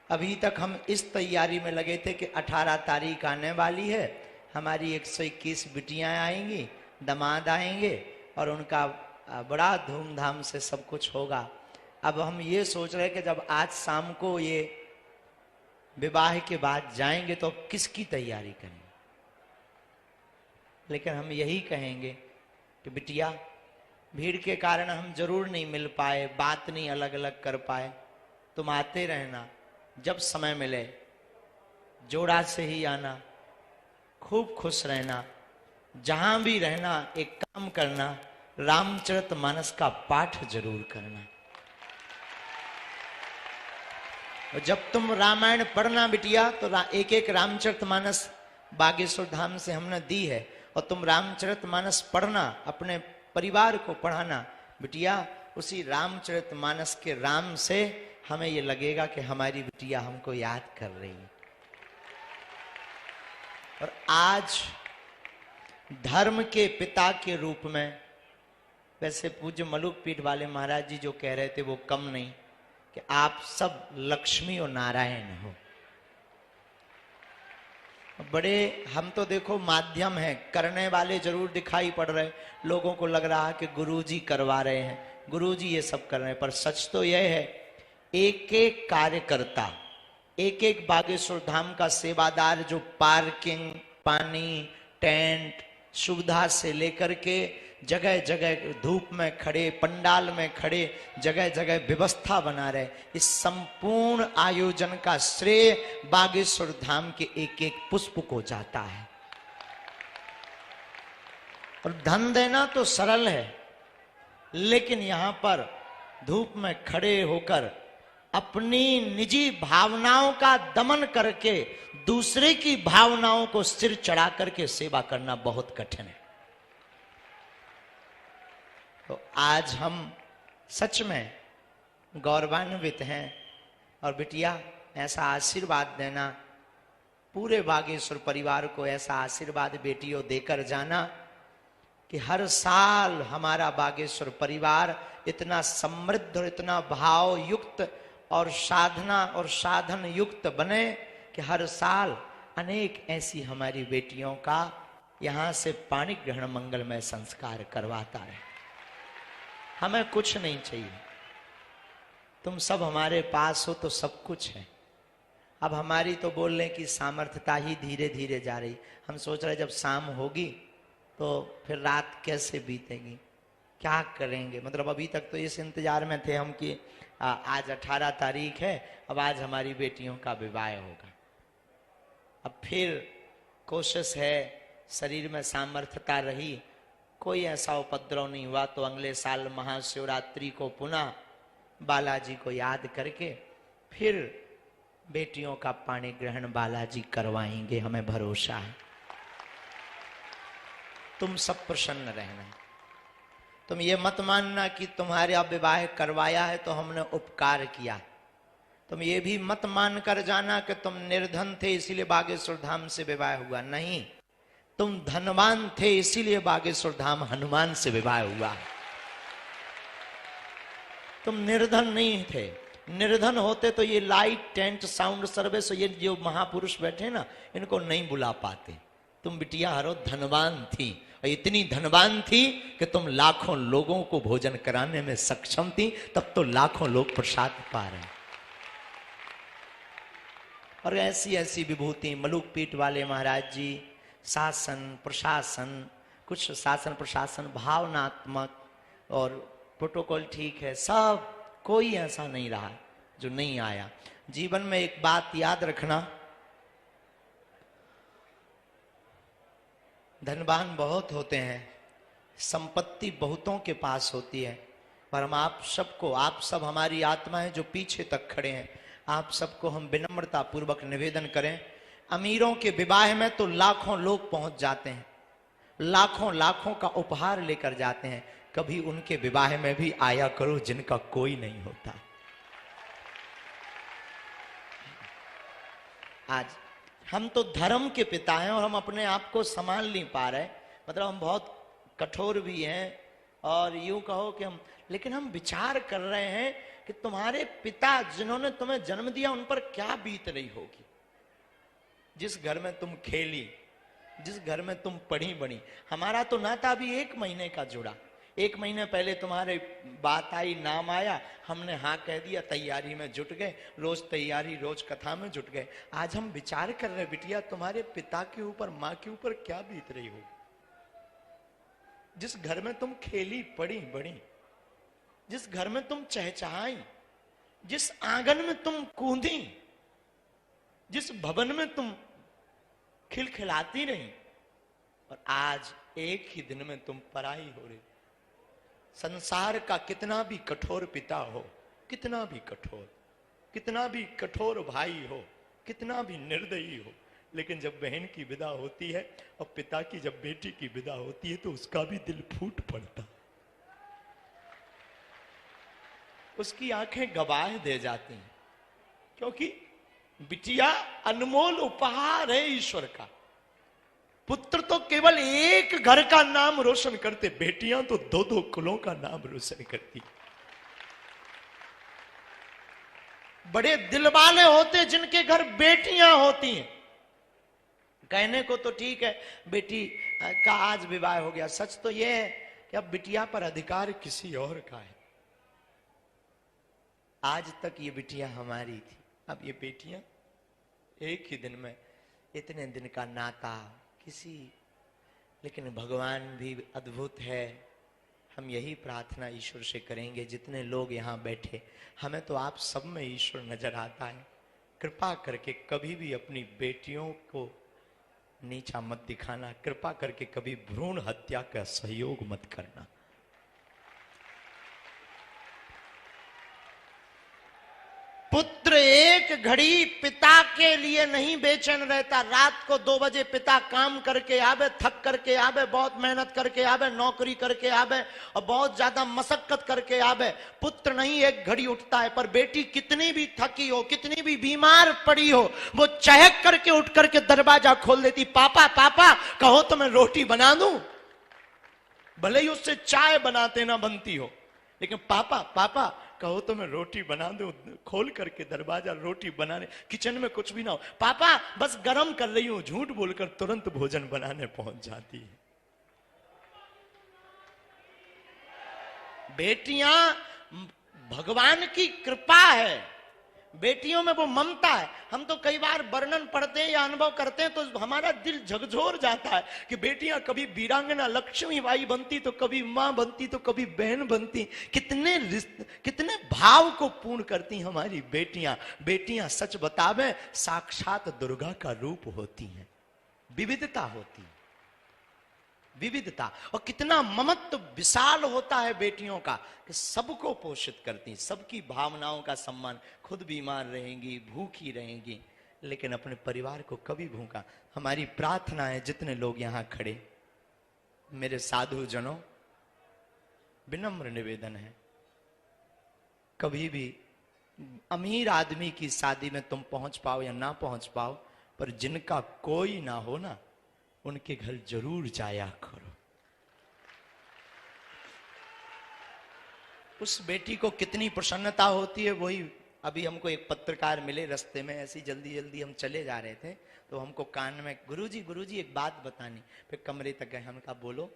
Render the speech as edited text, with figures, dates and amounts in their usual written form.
अभी तक हम इस तैयारी में लगे थे कि 18 तारीख आने वाली है, हमारी 121 बिटियां आएंगी, दामाद आएंगे और उनका बड़ा धूमधाम से सब कुछ होगा। अब हम ये सोच रहे हैं कि जब आज शाम को ये विवाह के बाद जाएंगे तो किसकी तैयारी करेंगे। लेकिन हम यही कहेंगे कि बिटिया, भीड़ के कारण हम जरूर नहीं मिल पाए, बात नहीं अलग अलग कर पाए, तुम आते रहना, जब समय मिले जोड़ा से ही आना, खूब खुश रहना, जहां भी रहना एक काम करना, रामचरितमानस का पाठ जरूर करना। और जब तुम रामायण पढ़ना बिटिया तो एक एक रामचरितमानस बागेश्वर धाम से हमने दी है, और तुम रामचरितमानस पढ़ना, अपने परिवार को पढ़ाना बिटिया। उसी रामचरितमानस के राम से हमें ये लगेगा कि हमारी बिटिया हमको याद कर रही है। और आज धर्म के पिता के रूप में, वैसे पूज्य मलुक पीठ वाले महाराज जी जो कह रहे थे वो कम नहीं, कि आप सब लक्ष्मी और नारायण हो। बड़े हम तो देखो माध्यम है, करने वाले जरूर दिखाई पड़ रहे, लोगों को लग रहा है कि गुरुजी करवा रहे हैं, गुरुजी ये सब कर रहे हैं, पर सच तो यह है एक एक कार्यकर्ता, एक एक बागेश्वर धाम का सेवादार जो पार्किंग, पानी, टेंट, सुविधा से लेकर के जगह जगह धूप में खड़े, पंडाल में खड़े, जगह जगह व्यवस्था बना रहे, इस संपूर्ण आयोजन का श्रेय बागेश्वर धाम के एक एक पुष्प को जाता है। और धन देना तो सरल है, लेकिन यहां पर धूप में खड़े होकर अपनी निजी भावनाओं का दमन करके दूसरे की भावनाओं को सिर चढ़ा करके सेवा करना बहुत कठिन है। तो आज हम सच में गौरवान्वित हैं। और बिटिया ऐसा आशीर्वाद देना, पूरे बागेश्वर परिवार को ऐसा आशीर्वाद बेटियों देकर जाना कि हर साल हमारा बागेश्वर परिवार इतना समृद्ध और इतना भाव युक्त और साधना और साधन युक्त बने कि हर साल अनेक ऐसी हमारी बेटियों का यहां से पाणी ग्रहण मंगलमय संस्कार करवाता है। हमें कुछ नहीं चाहिए, तुम सब हमारे पास हो तो सब कुछ है। अब हमारी तो बोलने की सामर्थ्यता ही धीरे धीरे जा रही। हम सोच रहे जब शाम होगी तो फिर रात कैसे बीतेगी, क्या करेंगे। मतलब अभी तक तो इस इंतजार में थे हम कि आज 18 तारीख है, अब आज हमारी बेटियों का विवाह होगा। अब फिर कोशिश है, शरीर में सामर्थ्यता रही, कोई ऐसा उपद्रव नहीं हुआ तो अगले साल महाशिवरात्रि को पुनः बालाजी को याद करके फिर बेटियों का पाणी ग्रहण बालाजी करवाएंगे, हमें भरोसा है। तुम सब प्रसन्न रहना, तुम ये मत मानना कि तुम्हारे विवाह करवाया है तो हमने उपकार किया। तुम ये भी मत मान कर जाना कि तुम निर्धन थे इसीलिए बागेश्वर धाम से विवाह हुआ। नहीं, तुम धनवान थे इसीलिए बागेश्वर धाम हनुमान से विवाह हुआ। तुम निर्धन नहीं थे, निर्धन होते तो ये लाइट, टेंट, साउंड सर्विस, ये जो महापुरुष बैठे ना, इनको नहीं बुला पाते। तुम बिटिया हरो धनवान थी, और इतनी धनवान थी कि तुम लाखों लोगों को भोजन कराने में सक्षम थी, तब तो लाखों लोग प्रसाद पा रहे। और ऐसी ऐसी विभूति मलुक पीठ वाले महाराज जी, शासन प्रशासन, कुछ शासन प्रशासन भावनात्मक और प्रोटोकॉल ठीक है, सब कोई ऐसा नहीं रहा जो नहीं आया। जीवन में एक बात याद रखना, धनवान बहुत होते हैं, संपत्ति बहुतों के पास होती है, पर हम आप सबको, आप सब हमारी आत्माएं जो पीछे तक खड़े हैं, आप सबको हम विनम्रता पूर्वक निवेदन करें। अमीरों के विवाह में तो लाखों लोग पहुंच जाते हैं, लाखों लाखों का उपहार लेकर जाते हैं, कभी उनके विवाह में भी आया करो जिनका कोई नहीं होता। आज हम तो धर्म के पिता हैं और हम अपने आप को संभाल नहीं पा रहे, मतलब हम बहुत कठोर भी हैं और यूं कहो कि हम, लेकिन हम विचार कर रहे हैं कि तुम्हारे पिता जिन्होंने तुम्हें जन्म दिया उन पर क्या बीत रही होगी। जिस घर में तुम खेली, जिस घर में तुम पढ़ी बड़ी। हमारा तो नाता अभी 1 महीने का जुड़ा। 1 महीने पहले तुम्हारे बात आई, नाम आया, हमने हाँ कह दिया, तैयारी में जुट गए, रोज तैयारी, रोज कथा में जुट गए। आज हम विचार कर रहे बिटिया तुम्हारे पिता के ऊपर, माँ के ऊपर क्या बीत रही होगी। जिस घर में तुम खेली पढ़ी बड़ी, जिस घर में तुम चहचहाई, जिस आंगन में तुम कूदी, जिस भवन में तुम खिलखिलाती रही, और आज एक ही दिन में तुम पराई हो रही। संसार का कितना भी कठोर पिता हो, कितना भी कठोर, कितना भी कठोर भाई हो, कितना भी निर्दयी हो, लेकिन जब बहन की विदा होती है और पिता की जब बेटी की विदा होती है तो उसका भी दिल फूट पड़ता, उसकी आंखें गवाह दे जाती हैं। क्योंकि बिटिया अनमोल उपहार है ईश्वर का। पुत्र तो केवल एक घर का नाम रोशन करते, बेटियां तो 2-2 कुलों का नाम रोशन करती। बड़े दिल वाले होते जिनके घर बेटियां होती हैं। कहने को तो ठीक है बेटी का आज विवाह हो गया, सच तो यह है कि अब बिटिया पर अधिकार किसी और का है। आज तक ये बिटिया हमारी थी, अब ये बेटियां एक ही दिन में, इतने दिन का नाता किसी। लेकिन भगवान भी अद्भुत है। हम यही प्रार्थना ईश्वर से करेंगे, जितने लोग यहाँ बैठे, हमें तो आप सब में ईश्वर नजर आता है। कृपा करके कभी भी अपनी बेटियों को नीचा मत दिखाना, कृपा करके कभी भ्रूण हत्या का सहयोग मत करना। पुत्र एक घड़ी पिता के लिए नहीं बेचैन रहता। रात को 2 बजे पिता काम करके आवे, थक करके आवे, बहुत मेहनत करके आवे, नौकरी करके आवे और बहुत ज्यादा मशक्कत करके आवे, पुत्र नहीं एक घड़ी उठता है। पर बेटी कितनी भी थकी हो, कितनी भी बीमार पड़ी हो, वो चहक करके उठ करके दरवाजा खोल देती। पापा पापा कहो तो मैं रोटी बना दूं। भले ही उससे चाय बनाते ना बनती हो, लेकिन पापा पापा कहो तो मैं रोटी बना दूं। खोल करके दरवाजा, रोटी बनाने, किचन में कुछ भी ना हो, पापा बस गरम कर रही हूं, झूठ बोलकर तुरंत भोजन बनाने पहुंच जाती है। बेटियां भगवान की कृपा है, बेटियों में वो ममता है। हम तो कई बार वर्णन पढ़ते हैं या अनुभव करते हैं तो हमारा दिल झकझोर जाता है कि बेटियां कभी वीरांगना लक्ष्मीबाई बनती, तो कभी मां बनती, तो कभी बहन बनती। कितने भाव को पूर्ण करती हमारी बेटियां। बेटियां सच बतावे साक्षात दुर्गा का रूप होती हैं। विविधता होती है, विविधता। और कितना ममत्व विशाल होता है बेटियों का कि सबको पोषित करती, सबकी भावनाओं का सम्मान। खुद बीमार रहेंगी, भूखी रहेंगी, लेकिन अपने परिवार को कभी भूखा। हमारी प्रार्थना है, जितने लोग यहां खड़े, मेरे साधु जनों, विनम्र निवेदन है, कभी भी अमीर आदमी की शादी में तुम पहुंच पाओ या ना पहुंच पाओ, पर जिनका कोई ना हो ना, उनके घर जरूर जाया करो। उस बेटी को कितनी प्रसन्नता होती है। वही अभी हमको एक पत्रकार मिले रास्ते में, ऐसी जल्दी जल्दी हम चले जा रहे थे, तो हमको कान में गुरुजी एक बात बतानी। फिर कमरे तक गए, हमने कहा बोलो।